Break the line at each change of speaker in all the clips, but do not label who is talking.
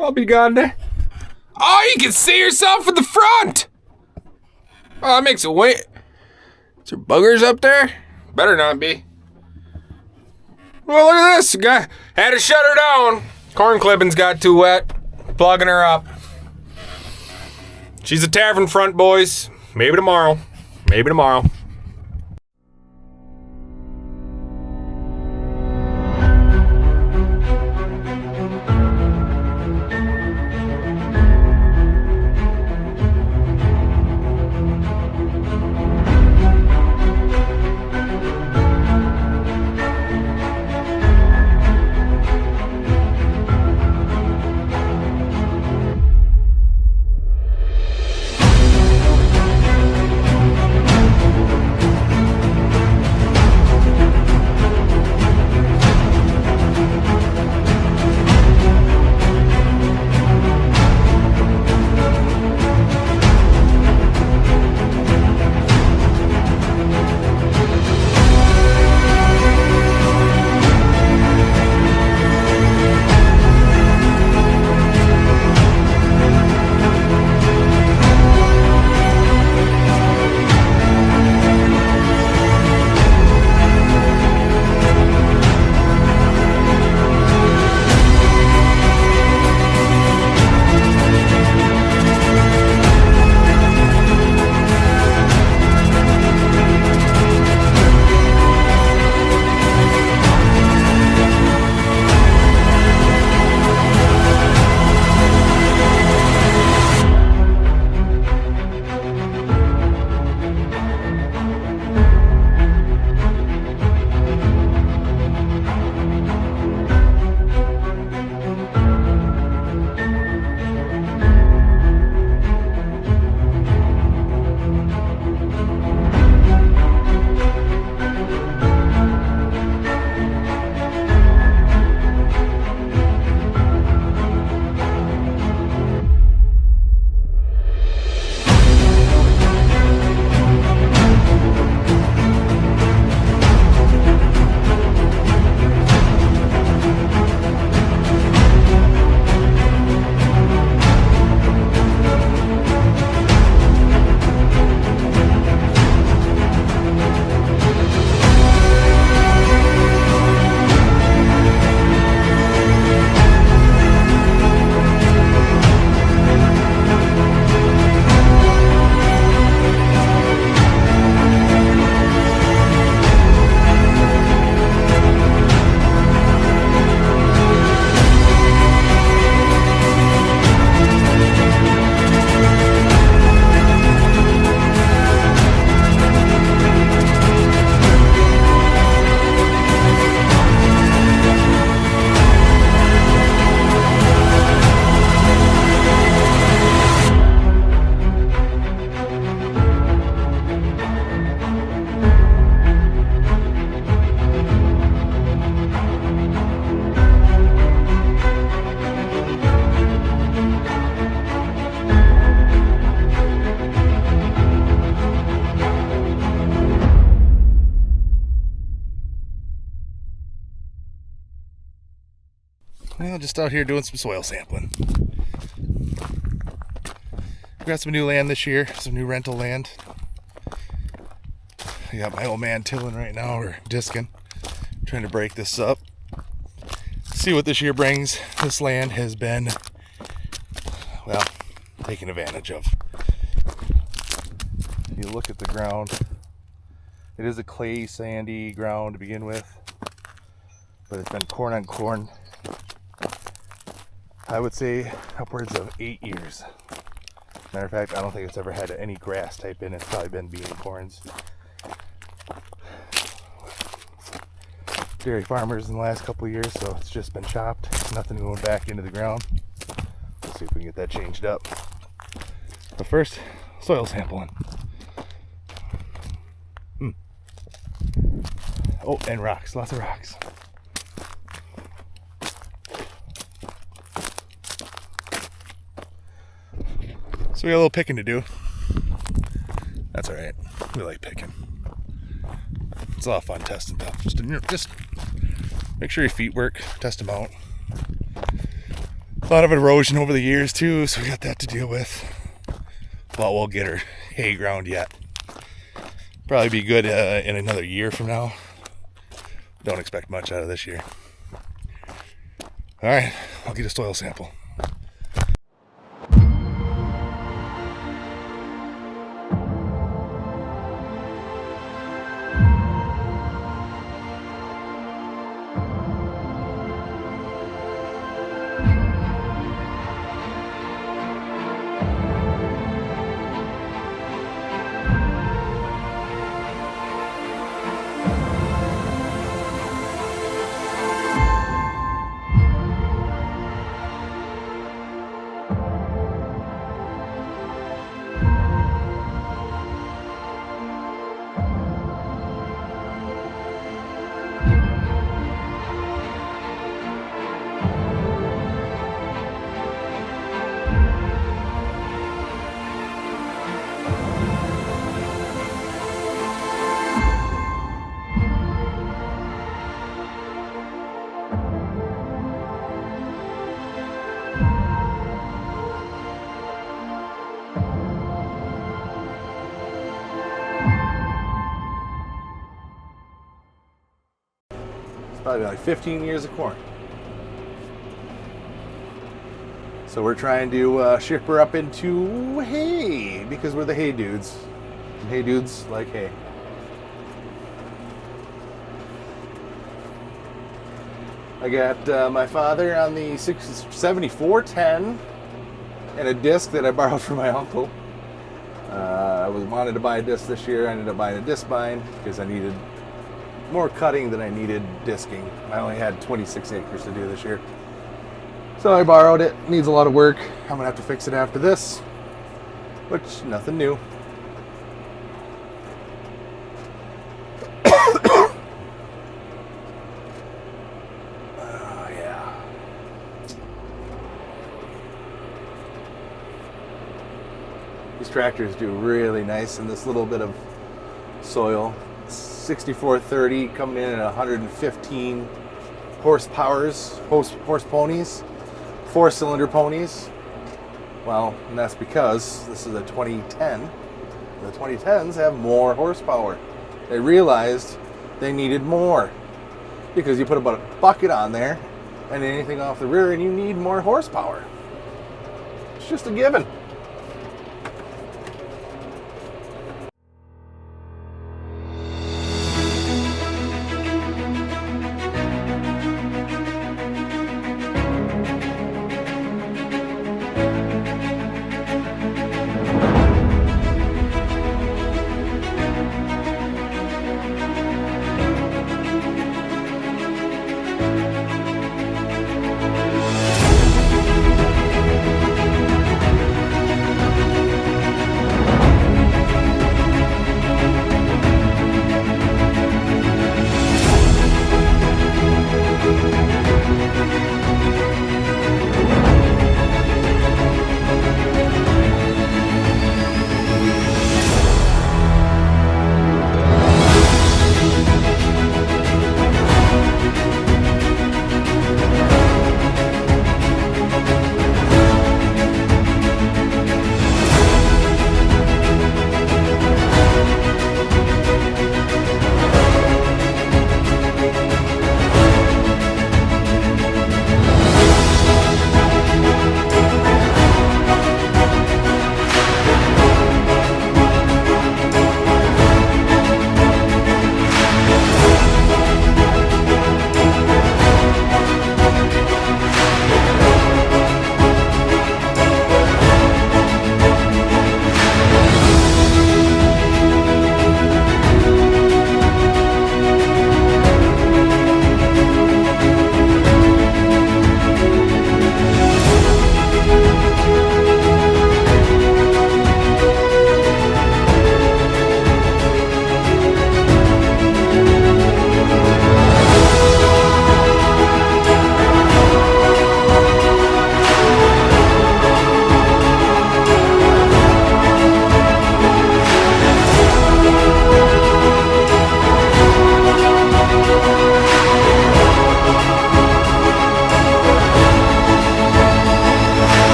I'll be gone there. Oh, you can see yourself in the front. Oh, that makes it wait. Is there buggers up there? Better not be. Well, look at this. Guy had to shut her down. Corn clippings got too wet. Plugging her up. She's a tavern front, boys. Maybe tomorrow. Maybe tomorrow.
Well, just out here doing some soil sampling. We got some new land this year, some new rental land. I got my old man tilling right now, or disking, trying to break this up. See what this year brings. This land has been, well, taken advantage of. If you look at the ground, it is a clay, sandy ground to begin with, but it's been corn on corn. I would say upwards of 8 years. Matter of fact, I don't think it's ever had any grass type in it. It's probably been bean and corns. Dairy farmers in the last couple of years, so it's just been chopped. Nothing going back into the ground. Let's see if we can get that changed up. But first, soil sampling. Oh, and rocks, lots of rocks. So we got a little picking to do. That's all right. We like picking. It's a lot of fun testing stuff. Just make sure your feet work. Test them out. A lot of erosion over the years too, so we got that to deal with. But we'll get her hay ground yet. Probably be good in another year from now. Don't expect much out of this year. All right, I'll get a soil sample. Probably like 15 years of corn. So we're trying to ship her up into hay because we're the hay dudes. And hay dudes like hay. I got my father on the 7410 and a disc that I borrowed from my uncle. I wanted to buy a disc this year. I ended up buying a discbine because I needed more cutting than I needed disking. I only had 26 acres to do this year. So I borrowed it. Needs a lot of work. I'm gonna have to fix it after this, which nothing new. Oh yeah. These tractors do really nice in this little bit of soil. 6430 coming in at 115 horse ponies, 4-cylinder ponies. Well, and that's because this is a 2010. The 2010s have more horsepower. They realized they needed more because you put about a bucket on there and anything off the rear and you need more horsepower. It's just a given.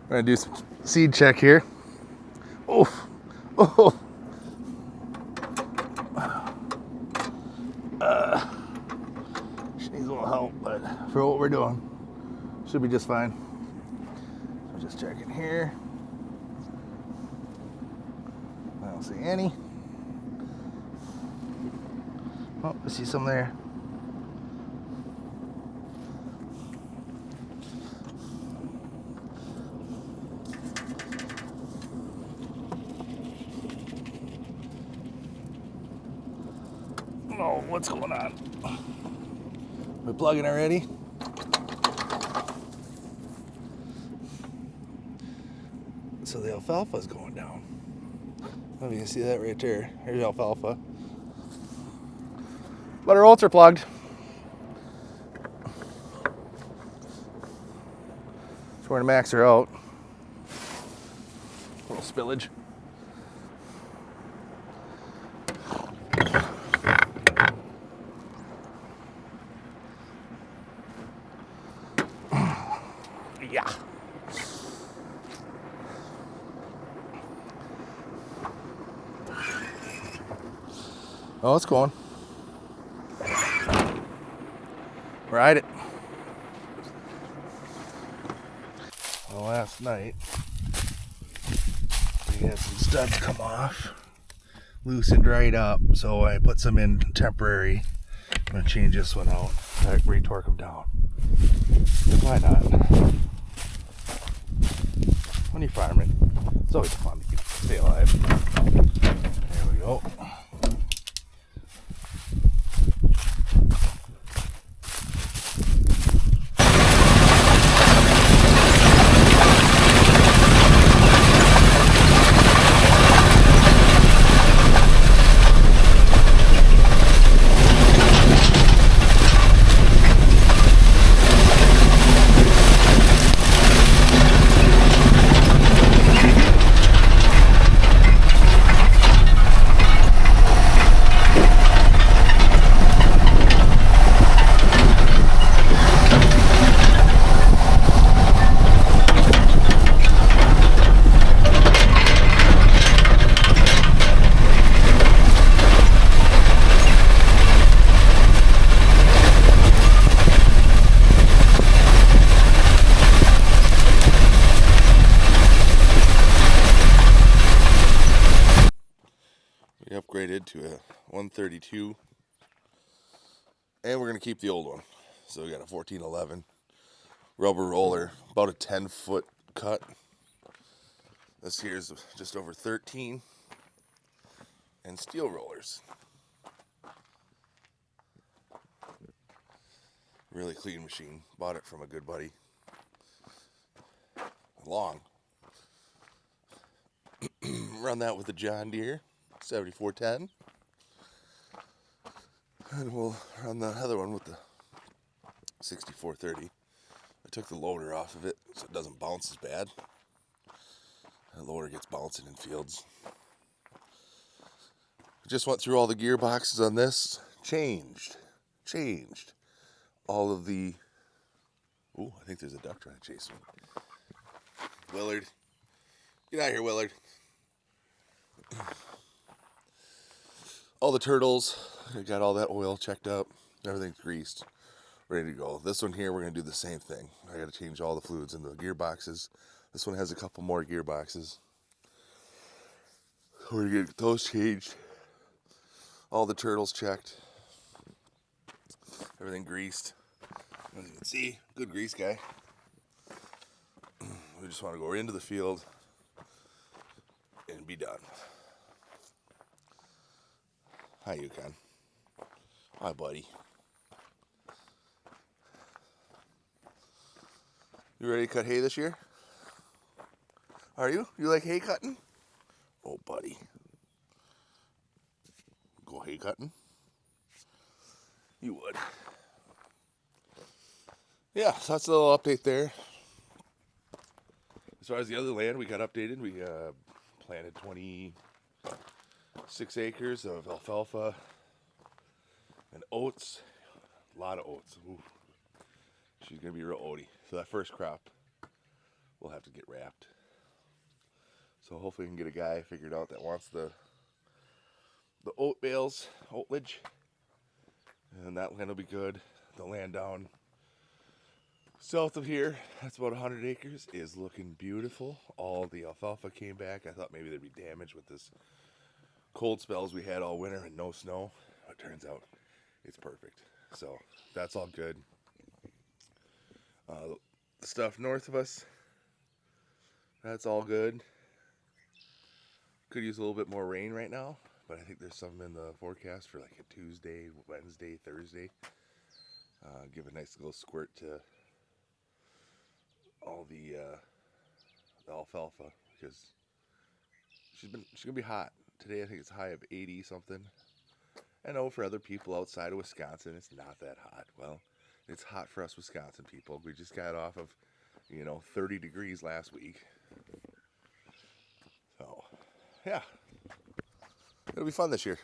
We're gonna do some seed check here. Oof. Oh. She needs a little help, but for what we're doing, should be just fine. So just checking here. I don't see any. Oh, I see some there. Oh, what's going on? We plugging already? So the alfalfa's going down. Oh, you can see that right there. Here's alfalfa. But our oats are plugged. So we're gonna max her out. A little spillage. Yeah. Oh, it's going. Ride it. Well, last night we had some studs come off, loosened right up, so I put some in temporary. I'm gonna change this one out, re-torque them down. Why not? When you're farming, it's always fun to stay alive. There we go. We upgraded to a 132, and we're going to keep the old one. So we got a 1411 rubber roller, about a 10-foot cut. This here is just over 13, and steel rollers. Really clean machine. Bought it from a good buddy. Long. Run that with the John Deere 7410. And we'll run the other one with the 6430. I took the loader off of it so it doesn't bounce as bad. The loader gets bouncing in fields. I just went through all the gearboxes on this. Changed all of the... Ooh, I think there's a duck trying to chase me. Willard. Get out of here, Willard. All the turtles. I got all that oil checked up. Everything's greased. Ready to go. This one here, we're going to do the same thing. I got to change all the fluids in the gearboxes. This one has a couple more gearboxes. We're going to get those changed. All the turtles checked. Everything greased. As you can see, good grease guy. We just want to go into the field and be done. Hi, Yukon. Hi, buddy. You ready to cut hay this year? Are you? You like hay cutting? Oh, buddy. Go hay cutting? You would. Yeah, so that's a little update there. As far as the other land, we got updated. We planted 26 acres of alfalfa and oats. A lot of oats. Ooh. She's going to be real oaty. So that first crop we'll have to get wrapped. So hopefully we can get a guy figured out that wants the oat bales, oatlage, and that land will be good. The land down south of here, that's about 100 acres, is looking beautiful. All the alfalfa came back. I thought maybe there'd be damage with this cold spells we had all winter and no snow. It turns out it's perfect. So that's all good. The stuff north of us, that's all good. Could use a little bit more rain right now, but I think there's some in the forecast for like a Tuesday, Wednesday, Thursday. Give a nice little squirt to all the alfalfa, because she's gonna be hot today. I think it's a high of 80 something. I know for other people outside of Wisconsin it's not that hot. Well, it's hot for us Wisconsin people. We just got off of 30 degrees last week. So yeah, it'll be fun this year.